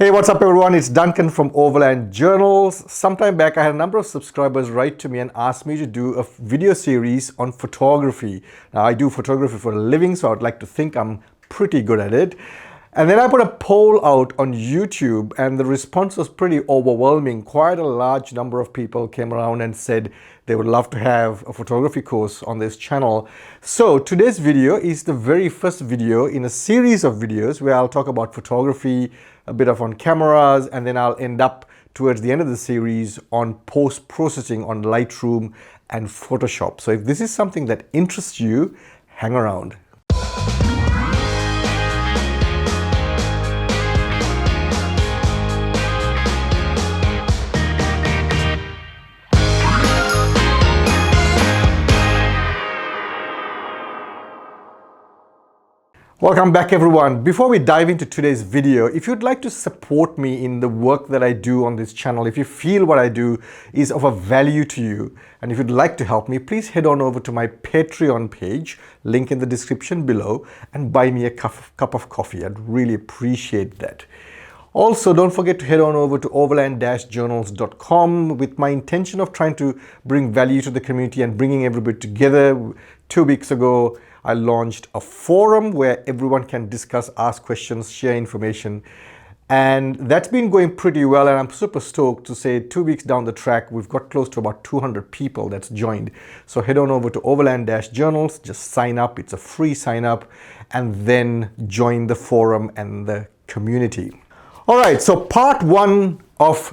Hey, what's up everyone? It's Duncan from Overland Journals. Sometime back, I had a number of subscribers write to me and ask me to do a video series on photography. Now, I do photography for a living, so I'd like to think I'm pretty good at it. And then I put a poll out on YouTube and the response was pretty overwhelming. Quite a large number of people came around and said they would love to have a photography course on this channel. So today's video is the very first video in a series of videos where I'll talk about photography, a bit of on cameras, and then I'll end up towards the end of the series on post-processing on Lightroom and Photoshop. So if this is something that interests you, hang around. Welcome back everyone. Before we dive into today's video, if you'd like to support me in the work that I do on this channel, if you feel what I do is of a value to you, and if you'd like to help me, please head on over to my Patreon page, link in the description below, and buy me a cup of coffee. I'd really appreciate that. Also, don't forget to head on over to overland-journals.com with my intention of trying to bring value to the community and bringing everybody together. 2 weeks ago, I launched a forum where everyone can discuss, ask questions, share information. And that's been going pretty well, and I'm super stoked to say 2 weeks down the track, we've got close to about 200 people that's joined. So head on over to Overland-Journals, just sign up, it's a free sign up, and then join the forum and the community. All right, so part one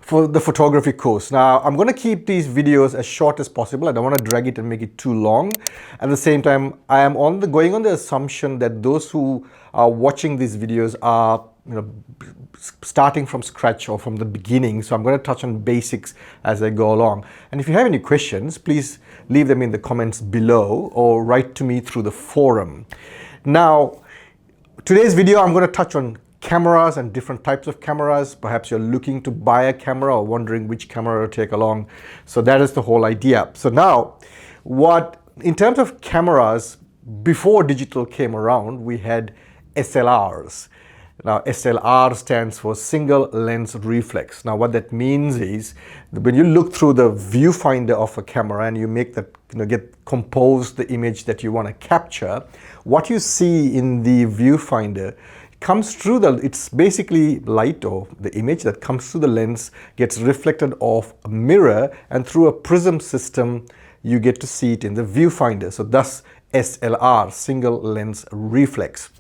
for the photography course. Now, I'm going to keep these videos as short as possible. I don't want to drag it and make it too long. At the same time, I am going on the assumption that those who are watching these videos are starting from scratch or from the beginning. So I'm going to touch on basics as I go along. And if you have any questions, please leave them in the comments below or write to me through the forum. Now, today's video, I'm going to touch on cameras and different types of cameras. Perhaps you're looking to buy a camera or wondering which camera to take along. So that is the whole idea. So now, in terms of cameras, before digital came around, we had SLRs. Now, SLR stands for single lens reflex. Now, what that means is when you look through the viewfinder of a camera and you make that, compose the image that you want to capture, what you see in the viewfinder comes through it's basically light, or the image that comes through the lens gets reflected off a mirror, and through a prism system you get to see it in the viewfinder. So thus SLR, single lens reflex.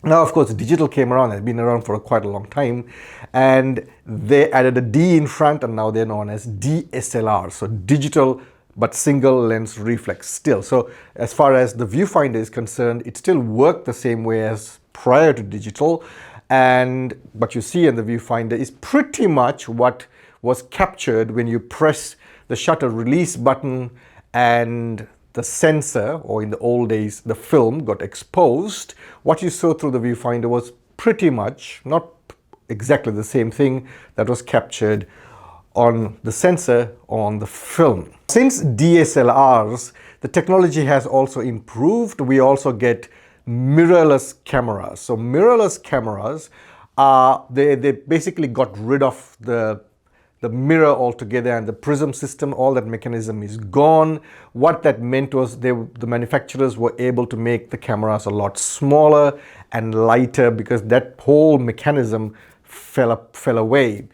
Now, of course, digital came around, it's been around for quite a long time, and they added a D in front, and now they're known as DSLR, so digital but single lens reflex still. So as far as the viewfinder is concerned, it still worked the same way as prior to digital, and what you see in the viewfinder is pretty much what was captured when you press the shutter release button and the sensor, or in the old days the film, got exposed. What you saw through the viewfinder was pretty much, not exactly the same thing that was captured on the sensor on the film. Since DSLRs, the technology has also improved. We also get mirrorless cameras. So mirrorless cameras they basically got rid of the mirror altogether, and the prism system, all that mechanism is gone. What that meant was the manufacturers were able to make the cameras a lot smaller and lighter because that whole mechanism fell away.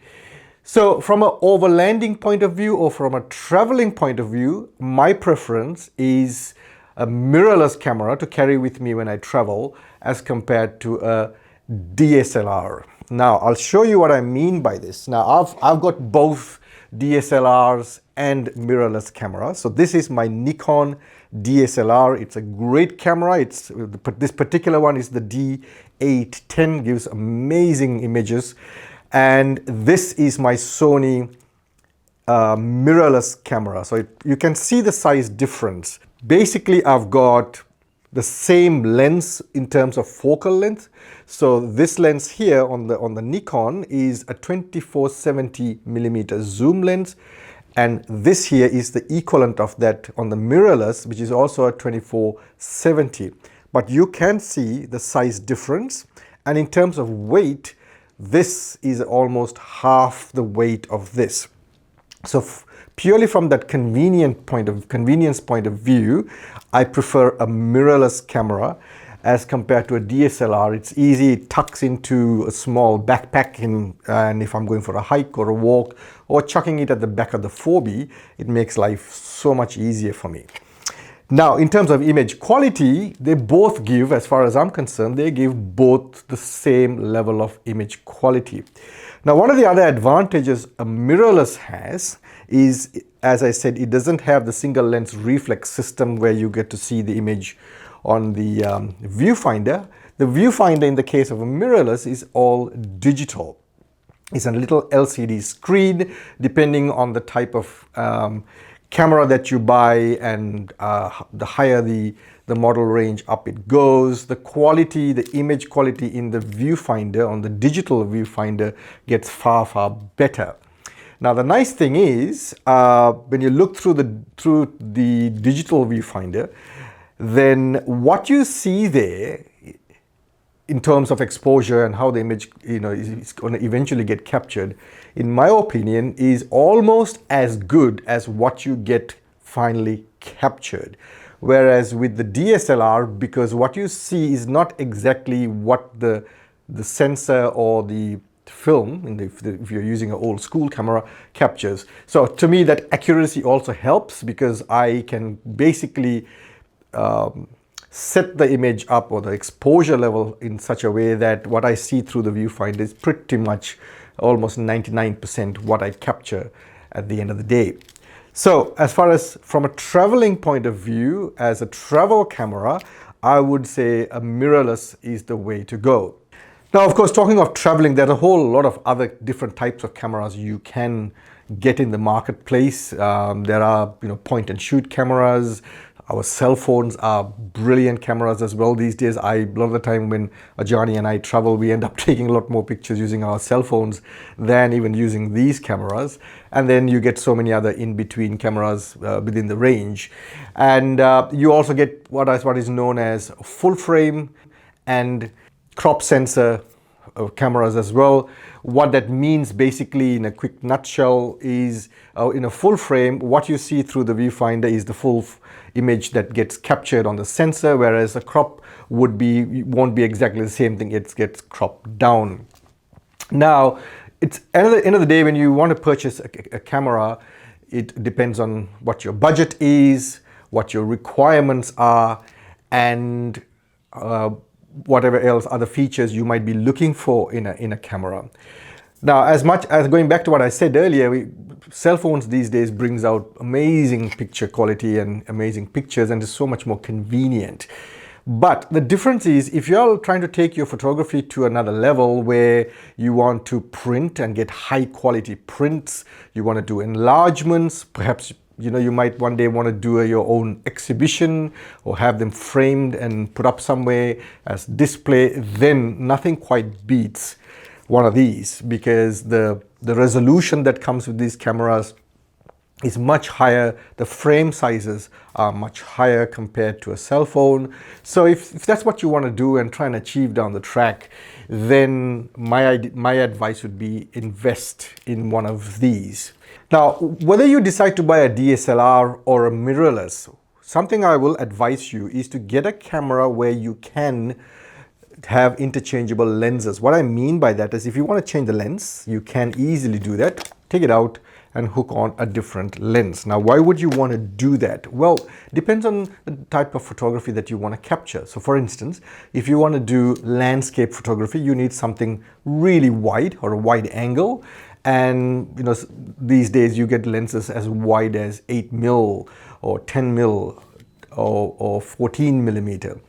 So from an overlanding point of view or from a traveling point of view, my preference is a mirrorless camera to carry with me when I travel as compared to a DSLR. Now, I'll show you what I mean by this. Now, I've got both DSLRs and mirrorless cameras. So this is my Nikon DSLR. It's a great camera. This particular one is the D810, gives amazing images. And this is my Sony mirrorless camera. So you can see the size difference. Basically, I've got the same lens in terms of focal length. So this lens here on the Nikon is a 24-70mm zoom lens, and this here is the equivalent of that on the mirrorless, which is also a 24-70. But you can see the size difference, and in terms of weight, This is almost half the weight of this. So purely from that convenience point of view, I prefer a mirrorless camera as compared to a DSLR. It's easy, it tucks into a small backpack, and if I'm going for a hike or a walk or chucking it at the back of the 4B, it makes life so much easier for me. Now, in terms of image quality, they both give, as far as I'm concerned, they give both the same level of image quality. Now, one of the other advantages a mirrorless has is, as I said, it doesn't have the single lens reflex system where you get to see the image on the viewfinder. The viewfinder in the case of a mirrorless is all digital. It's a little LCD screen, depending on the type of camera that you buy, and the higher the model range up it goes, the quality, the image quality in the viewfinder, on the digital viewfinder, gets far, far better. Now, the nice thing is, when you look through the digital viewfinder, then what you see there in terms of exposure and how the image is going to eventually get captured, in my opinion, is almost as good as what you get finally captured. Whereas with the DSLR, because what you see is not exactly what the sensor or the film, if you're using an old school camera, captures. So to me, that accuracy also helps, because I can basically set the image up, or the exposure level, in such a way that what I see through the viewfinder is pretty much almost 99% what I capture at the end of the day. So as far as from a traveling point of view, as a travel camera, I would say a mirrorless is the way to go. Now, of course, talking of traveling, there's a whole lot of other different types of cameras you can get in the marketplace. There are, point and shoot cameras. Our cell phones are brilliant cameras as well these days. A lot of the time when Ajani and I travel, we end up taking a lot more pictures using our cell phones than even using these cameras. And then you get so many other in-between cameras within the range. And you also get what is known as full frame and crop sensor cameras as well. What that means, basically, in a quick nutshell, is in a full frame, what you see through the viewfinder is the full image that gets captured on the sensor, whereas a crop won't be exactly the same thing. It gets cropped down. Now, it's at the end of the day, when you want to purchase a camera, it depends on what your budget is, what your requirements are, and whatever else other features you might be looking for in a camera. Now, as much as going back to what I said earlier, cell phones these days brings out amazing picture quality and amazing pictures, and is so much more convenient. But the difference is, if you're trying to take your photography to another level where you want to print and get high quality prints, you want to do enlargements, perhaps you might one day want to do your own exhibition or have them framed and put up somewhere as display, then nothing quite beats one of these, because the resolution that comes with these cameras is much higher. The frame sizes are much higher compared to a cell phone. So if that's what you want to do and try and achieve down the track, then my advice would be invest in one of these. Now, whether you decide to buy a DSLR or a mirrorless, something I will advise you is to get a camera where you can have interchangeable lenses. What I mean by that is, if you want to change the lens, you can easily do that. Take it out and hook on a different lens. Now, why would you want to do that? Well, depends on the type of photography that you want to capture. So for instance, if you want to do landscape photography, you need something really wide, or a wide angle. And these days you get lenses as wide as 8mm or 10mm or 14mm.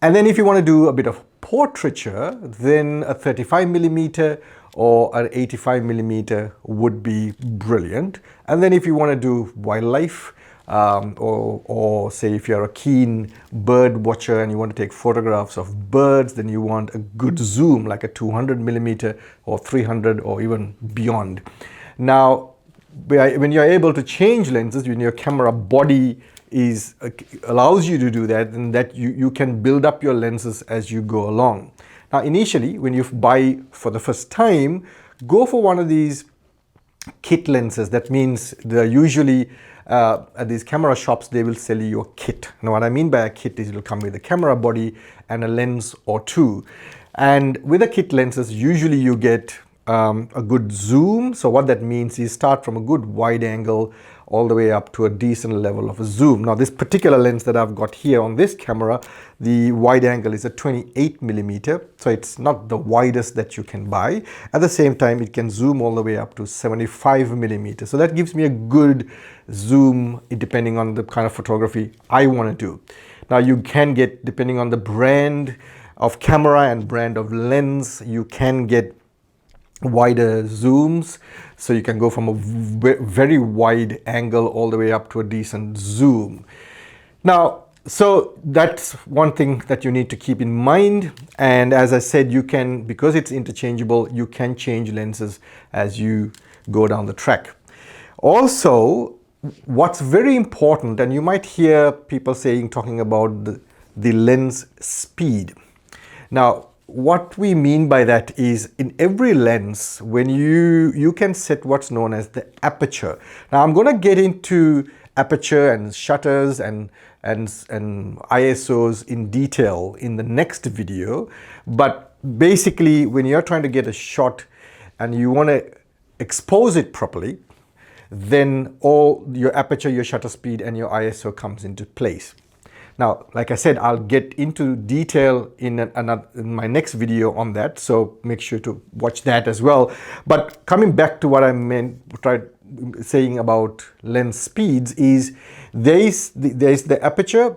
And then if you want to do a bit of portraiture, then a 35mm or an 85mm would be brilliant. And then if you want to do wildlife, or say if you're a keen bird watcher and you want to take photographs of birds, then you want a good zoom, like a 200mm or 300 or even beyond. Now, when you're able to change lenses, when your camera body allows you to do that, and that you can build up your lenses as you go along. Now, initially, when you buy for the first time, go for one of these kit lenses. That means they're usually at these camera shops, they will sell you a kit. Now, what I mean by a kit is it will come with a camera body and a lens or two. And with the kit lenses, usually you get a good zoom. So what that means is start from a good wide angle all the way up to a decent level of a zoom. Now, this particular lens that I've got here on this camera, the wide angle is a 28mm, so it's not the widest that you can buy. At the same time, it can zoom all the way up to 75mm. So that gives me a good zoom depending on the kind of photography I want to do. Now, you can get, depending on the brand of camera and brand of lens, you can get wider zooms, so you can go from a very wide angle all the way up to a decent zoom. Now, so that's one thing that you need to keep in mind. And as I said, you can, because it's interchangeable, you can change lenses as you go down the track. Also, what's very important, and you might hear people talking about the lens speed. Now, what we mean by that is in every lens, when you can set what's known as the aperture. Now, I'm going to get into aperture and shutters and ISOs in detail in the next video. But basically, when you're trying to get a shot and you want to expose it properly, then all your aperture, your shutter speed, and your ISO comes into place. Now, like I said, I'll get into detail in my next video on that, so make sure to watch that as well. But coming back to what I tried saying about lens speeds is there's the aperture,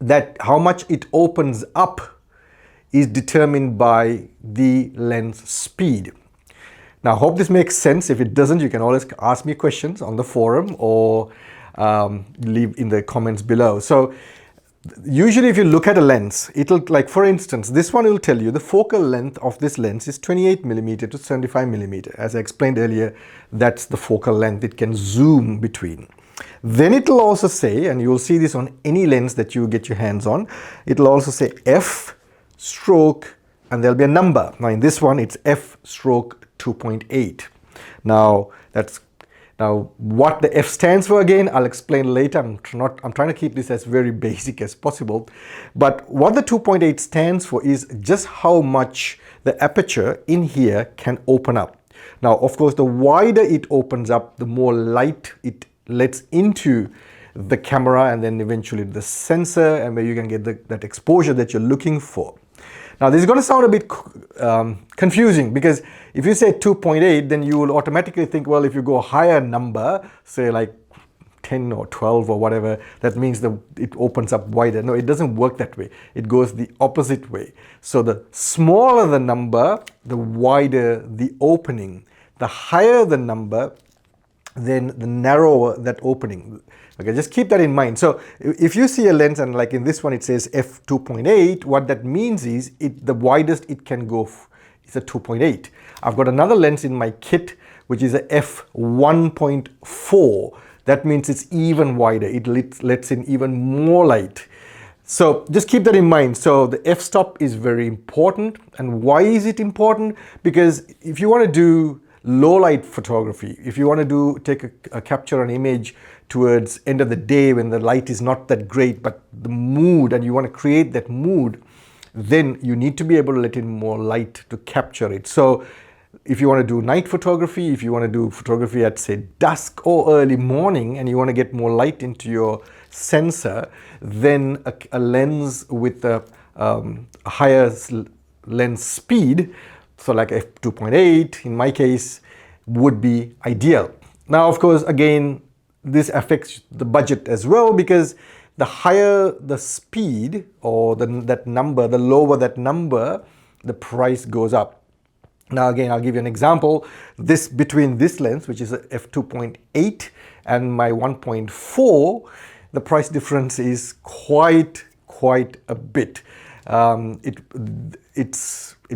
that how much it opens up is determined by the lens speed. Now, I hope this makes sense. If it doesn't, you can always ask me questions on the forum or leave in the comments below. So usually if you look at a lens, it'll, like for instance, this one will tell you the focal length of this lens is 28mm to 75mm. As I explained earlier, that's the focal length it can zoom between. Then it'll also say, and you'll see this on any lens that you get your hands on, it'll also say f stroke, and there'll be a number. Now in this one, it's f stroke 2.8. Now what the F stands for, again, I'll explain later. I'm trying to keep this as very basic as possible. But what the 2.8 stands for is just how much the aperture in here can open up. Now, of course, the wider it opens up, the more light it lets into the camera and then eventually the sensor, and where you can get that exposure that you're looking for. Now, this is going to sound a bit confusing, because if you say 2.8, then you will automatically think, well, if you go a higher number, say like 10 or 12 or whatever, that means it opens up wider. No, it doesn't work that way. It goes the opposite way. So the smaller the number, the wider the opening. The higher the number, then the narrower that opening. Okay, just keep that in mind. So if you see a lens and like in this one it says f2.8, what that means is the widest it can go is a 2.8. I've got another lens in my kit which is a f1.4. That means it's even wider. It lets in even more light. So just keep that in mind. So the f-stop is very important. And why is it important? Because if you want to do low light photography, if you want to take a capture an image towards end of the day when the light is not that great, but the mood, and you want to create that mood, then you need to be able to let in more light to capture it. So if you want to do night photography, if you want to do photography at say dusk or early morning, and you want to get more light into your sensor, then a lens with a higher lens speed, so like f2.8 in my case, would be ideal. Now, of course, again, this affects the budget as well, because the higher the speed or that number, the lower that number, the price goes up. Now, again, I'll give you an example. Between this lens, which is a f2.8, and my 1.4, the price difference is quite a bit. It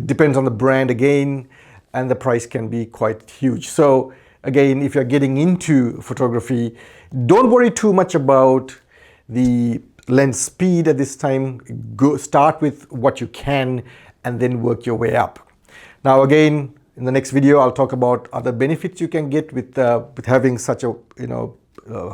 depends on the brand again, and the price can be quite huge. So again, if you're getting into photography, don't worry too much about the lens speed at this time. Start with what you can and then work your way up. Now again, in the next video, I'll talk about other benefits you can get with having such a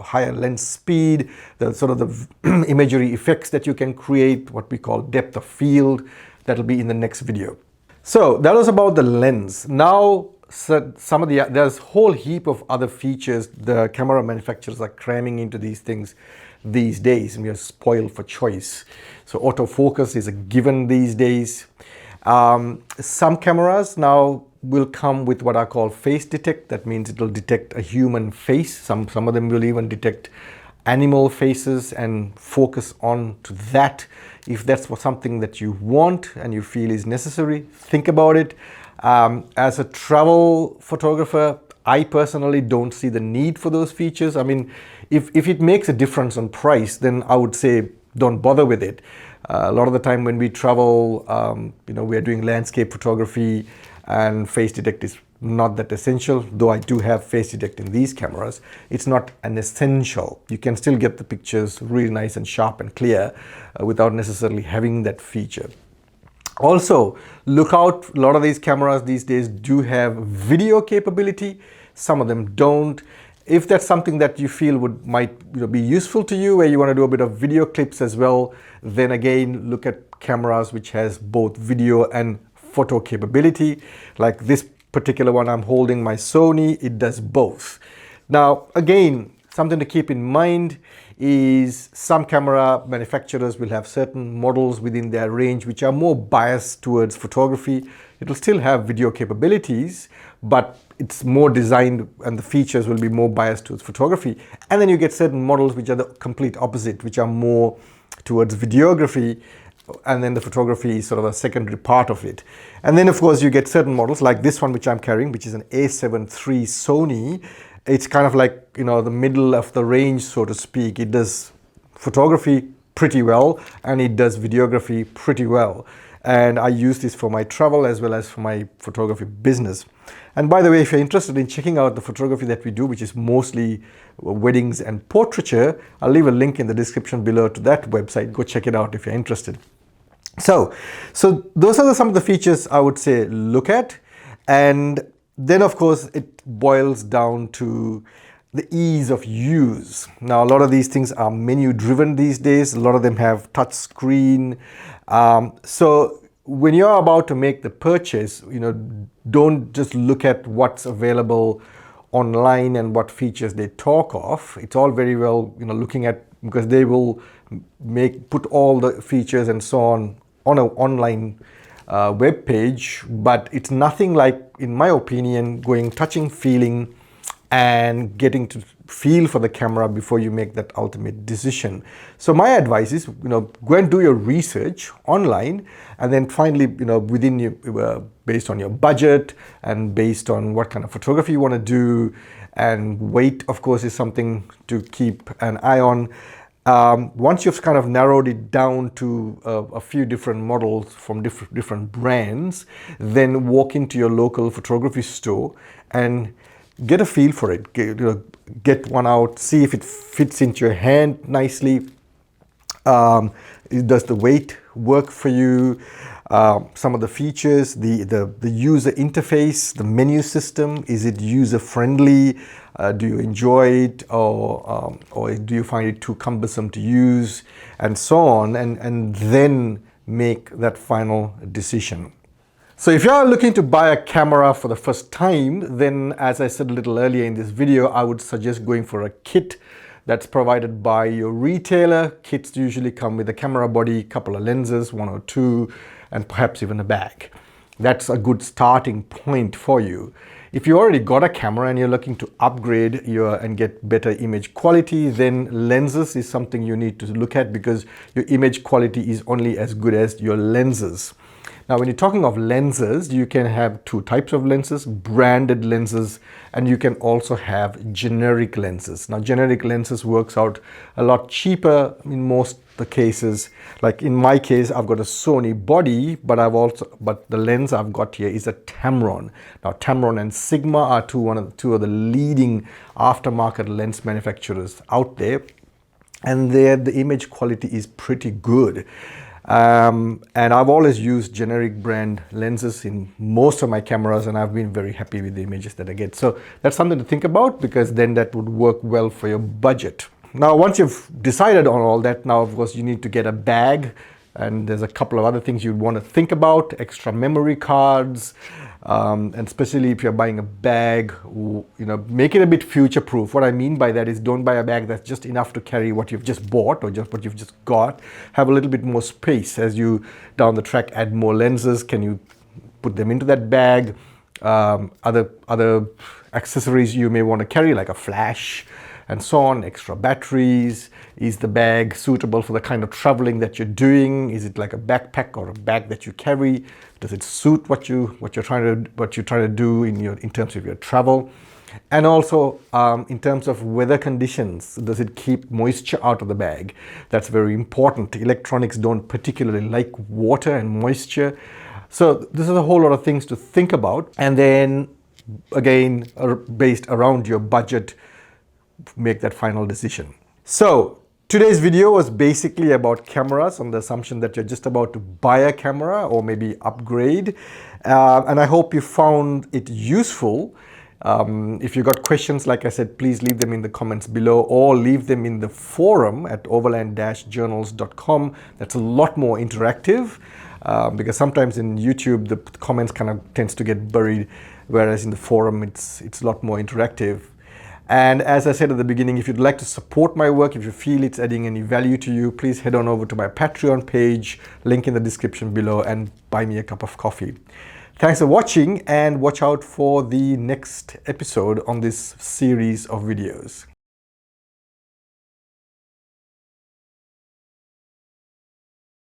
higher lens speed, the sort of the imagery effects that you can create, what we call depth of field. That'll be in the next video. So that was about the lens. Now there's a whole heap of other features the camera manufacturers are cramming into these things these days, and we are spoiled for choice. So autofocus is a given these days. Some cameras now will come with what I call face detect. That means it will detect a human face. Some of them will even detect animal faces and focus on to that. If that's something that you want and you feel is necessary, think about it. As a travel photographer, I personally don't see the need for those features. I mean, if it makes a difference on price, then I would say don't bother with it. A lot of the time when we travel, we are doing landscape photography, and face detect is not that essential, though I do have face detect in these cameras. It's not an essential. You can still get the pictures really nice and sharp and clear without necessarily having that feature. Also, look out, a lot of these cameras these days do have video capability. Some of them don't. If that's something that you feel might be useful to you, where you want to do a bit of video clips as well, then again, look at cameras which has both video and photo capability. Like this particular one I'm holding, my Sony, it does both. Now, again, something to keep in mind is some camera manufacturers will have certain models within their range which are more biased towards photography. It will still have video capabilities, but it's more designed and the features will be more biased towards photography. And then you get certain models which are the complete opposite, which are more towards videography, and then the photography is sort of a secondary part of it. And then of course you get certain models like this one which I'm carrying, which is an A7 III Sony. It's kind of like, the middle of the range, so to speak. It does photography pretty well and it does videography pretty well. And I use this for my travel as well as for my photography business. And by the way, if you're interested in checking out the photography that we do, which is mostly weddings and portraiture, I'll leave a link in the description below to that website. Go check it out if you're interested. So those are some of the features I would say look at. And then of course it boils down to the ease of use. Now, a lot of these things are menu driven these days. A lot of them have touch screen. So when you're about to make the purchase, don't just look at what's available online and what features they talk of. It's all very well, looking at, because they will put all the features and so on an online web page, but it's nothing like, in my opinion, touching, feeling, and getting to feel for the camera before you make that ultimate decision. So my advice is, go and do your research online, and then finally, within you, based on your budget and based on what kind of photography you want to do, and weight, of course, is something to keep an eye on. Once you've kind of narrowed it down to a few different models from different brands, then walk into your local photography store and get a feel for it. Get one out, see if it fits into your hand nicely. Does the weight work for you? Some of the features, the user interface, the menu system, is it user friendly? Do you enjoy it, or do you find it too cumbersome to use, and so on, and then make that final decision. So if you are looking to buy a camera for the first time, then as I said a little earlier in this video, I would suggest going for a kit that's provided by your retailer. Kits usually come with a camera body, couple of lenses, one or two, and perhaps even a bag. That's a good starting point for you. If you already got a camera and you're looking to upgrade and get better image quality, then lenses is something you need to look at, because your image quality is only as good as your lenses. Now, when you're talking of lenses, you can have two types of lenses: branded lenses, and you can also have generic lenses. Now, generic lenses works out a lot cheaper in most the cases. Like in my case, I've got a Sony body, but the lens I've got here is a Tamron. Now, Tamron and Sigma are two of the leading aftermarket lens manufacturers out there, and the image quality is pretty good. And I've always used generic brand lenses in most of my cameras, and I've been very happy with the images that I get. So that's something to think about, because then that would work well for your budget. Now, once you've decided on all that, now of course you need to get a bag, and there's a couple of other things you'd want to think about: extra memory cards, and especially if you're buying a bag, make it a bit future-proof. What I mean by that is, don't buy a bag that's just enough to carry what you've just bought or just what you've just got. Have a little bit more space as you down the track add more lenses. Can you put them into that bag? Other accessories you may want to carry, like a flash and so on, extra batteries. Is the bag suitable for the kind of traveling that you're doing? Is it like a backpack or a bag that you carry? Does it suit what you're trying to do in terms of your travel? And also in terms of weather conditions, does it keep moisture out of the bag? That's very important. Electronics don't particularly like water and moisture. So this is a whole lot of things to think about. And then again, based around your budget, make that final decision. So today's video was basically about cameras, on the assumption that you're just about to buy a camera or maybe upgrade. And I hope you found it useful. If you got questions, like I said, please leave them in the comments below, or leave them in the forum at overland-journals.com. That's a lot more interactive, because sometimes in YouTube the comments kind of tends to get buried, whereas in the forum it's a lot more interactive. And as I said at the beginning, if you'd like to support my work, if you feel it's adding any value to you, please head on over to my Patreon page, link in the description below, and buy me a cup of coffee. Thanks for watching, and watch out for the next episode on this series of videos.